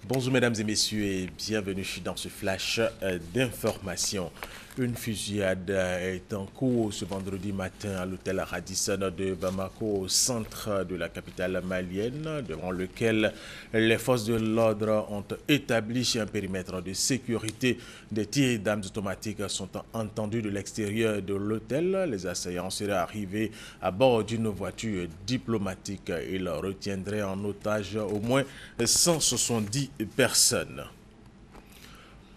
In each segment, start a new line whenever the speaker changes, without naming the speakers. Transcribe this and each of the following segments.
Bonjour mesdames et messieurs et bienvenue dans ce flash d'information. Une fusillade est en cours ce vendredi matin à l'hôtel Radisson de Bamako, au centre de la capitale malienne, devant lequel les forces de l'ordre ont établi un périmètre de sécurité. Des tirs d'armes automatiques sont entendus de l'extérieur de l'hôtel. Les assaillants seraient arrivés à bord d'une voiture diplomatique. Ils retiendraient en otage au moins 170 personnes.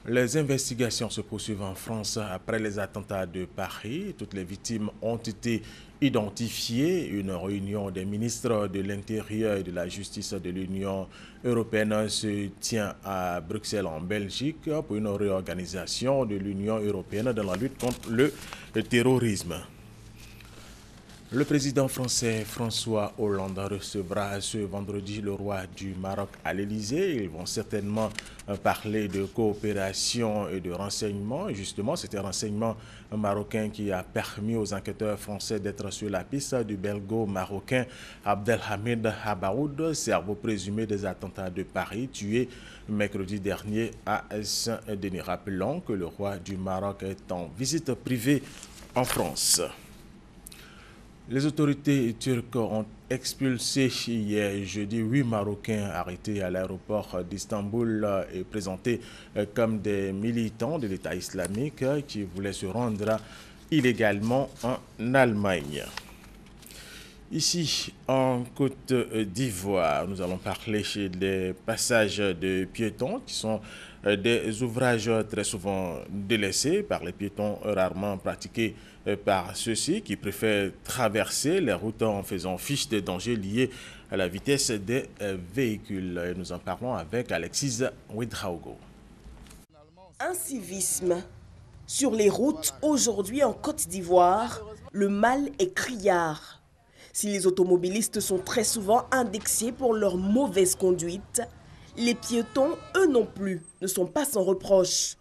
Les investigations se poursuivent en France après les attentats de Paris. Toutes les victimes ont été identifiées. Une réunion des ministres de l'Intérieur et de la Justice de l'Union européenne se tient à Bruxelles en Belgique pour une réorganisation de l'Union européenne dans la lutte contre le terrorisme. Le président français François Hollande recevra ce vendredi le roi du Maroc à l'Élysée. Ils vont certainement parler de coopération et de renseignement. Justement, c'était un renseignement marocain qui a permis aux enquêteurs français d'être sur la piste du belgo-marocain Abdelhamid Habaoud, cerveau présumé des attentats de Paris, tué mercredi dernier à Saint-Denis. Rappelons que le roi du Maroc est en visite privée en France. Les autorités turques ont expulsé hier jeudi 8 Marocains arrêtés à l'aéroport d'Istanbul et présentés comme des militants de l'État islamique qui voulaient se rendre illégalement en Allemagne. Ici, en Côte d'Ivoire, nous allons parler des passages de piétons qui sont des ouvrages très souvent délaissés par les piétons, rarement pratiqués par ceux-ci qui préfèrent traverser les routes en faisant fiche des dangers liés à la vitesse des véhicules. Et nous en parlons avec Alexis Ouedraogo.
Un civisme. Sur les routes, aujourd'hui en Côte d'Ivoire, le mal est criard. Si les automobilistes sont très souvent indexés pour leur mauvaise conduite, les piétons, eux non plus, ne sont pas sans reproche.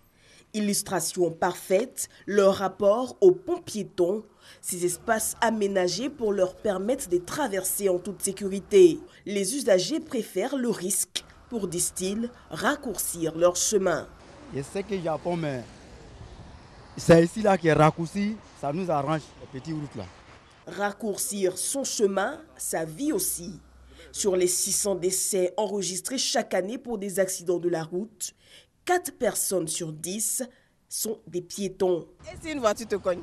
Illustration parfaite, leur rapport aux ponts piétons, ces espaces aménagés pour leur permettre de traverser en toute sécurité. Les usagers préfèrent le risque pour, disent-ils, raccourcir leur chemin.
Je sais que le Japon, mais c'est ici là qui est raccourci, ça nous arrange les petites routes là.
Raccourcir son chemin, sa vie aussi. Sur les 600 décès enregistrés chaque année pour des accidents de la route, 4 personnes sur 10 sont des piétons.
Et si une voiture te cogne?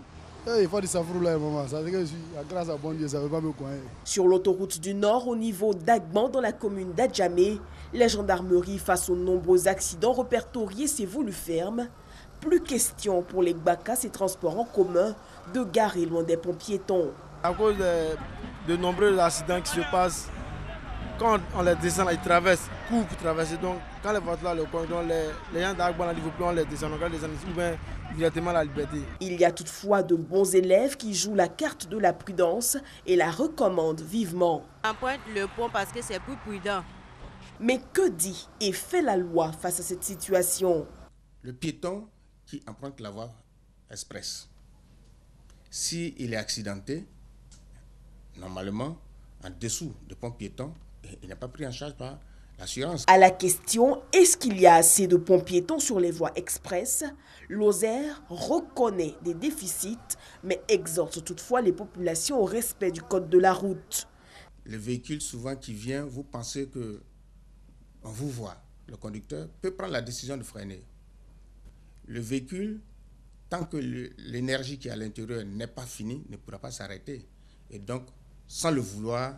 Il faut du safrou là, maman. Ça veut dire que grâce à bon Dieu, ça ne veut pas me cogner.
Sur l'autoroute du Nord, au niveau d'Agban, dans la commune d'Adjamé, la gendarmerie, face aux nombreux accidents répertoriés, s'est voulu ferme. Plus question pour les Gbaka, ces transports en commun, de garer loin des ponts piétons.
À cause de nombreux accidents qui se passent, quand on les descend, ils traversent, courent pour traverser. Donc, quand les voitures là, les gens d'Agban, on les descend, on les descend, ou bien directement la liberté.
Il y a toutefois de bons élèves qui jouent la carte de la prudence et la recommandent vivement.
On pointe le pont parce que c'est plus prudent.
Mais que dit et fait la loi face à cette situation?
Le piéton qui emprunte la voie express, s'il est accidenté, normalement, en dessous du pont piéton, il n'est pas pris en charge par l'assurance.
À la question, est-ce qu'il y a assez de ponts piétons sur les voies express, Lozère reconnaît des déficits, mais exhorte toutefois les populations au respect du code de la route.
Le véhicule souvent qui vient, vous pensez que on vous voit. Le conducteur peut prendre la décision de freiner. Le véhicule, tant que l'énergie qui est à l'intérieur n'est pas finie, ne pourra pas s'arrêter. Et donc, sans le vouloir,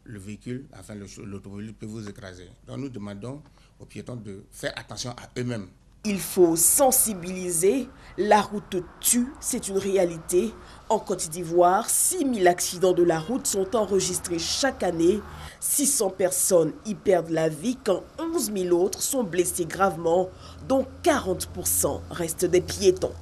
le véhicule, enfin l'automobile peut vous écraser. Donc nous demandons aux piétons de faire attention à eux-mêmes.
Il faut sensibiliser. La route tue, c'est une réalité. En Côte d'Ivoire, 6000 accidents de la route sont enregistrés chaque année. 600 personnes y perdent la vie quand 11 000 autres sont blessés gravement, dont 40% restent des piétons.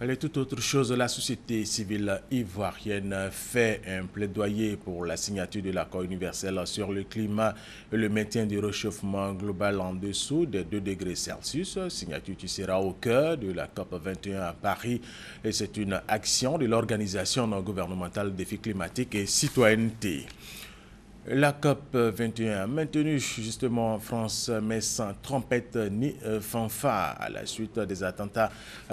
Elle est toute autre chose. La société civile ivoirienne fait un plaidoyer pour la signature de l'accord universel sur le climat et le maintien du réchauffement global en dessous des 2 degrés Celsius. Signature qui sera au cœur de la COP21 à Paris. Et c'est une action de l'organisation non gouvernementale défis climatiques et citoyenneté. La COP21 maintenue justement en France, mais sans trompette ni fanfare à la suite des attentats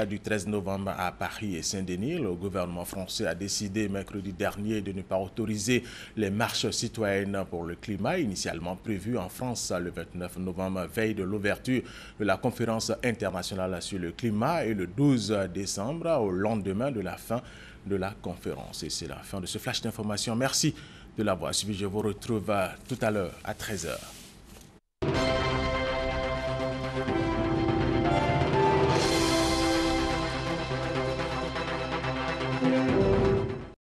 du 13 novembre à Paris et Saint-Denis. Le gouvernement français a décidé mercredi dernier de ne pas autoriser les marches citoyennes pour le climat initialement prévues en France le 29 novembre, veille de l'ouverture de la conférence internationale sur le climat, et le 12 décembre au lendemain de la fin de la conférence. Et c'est la fin de ce flash d'information. Merci de l'avoir suivi. Je vous retrouve tout à l'heure à 13h.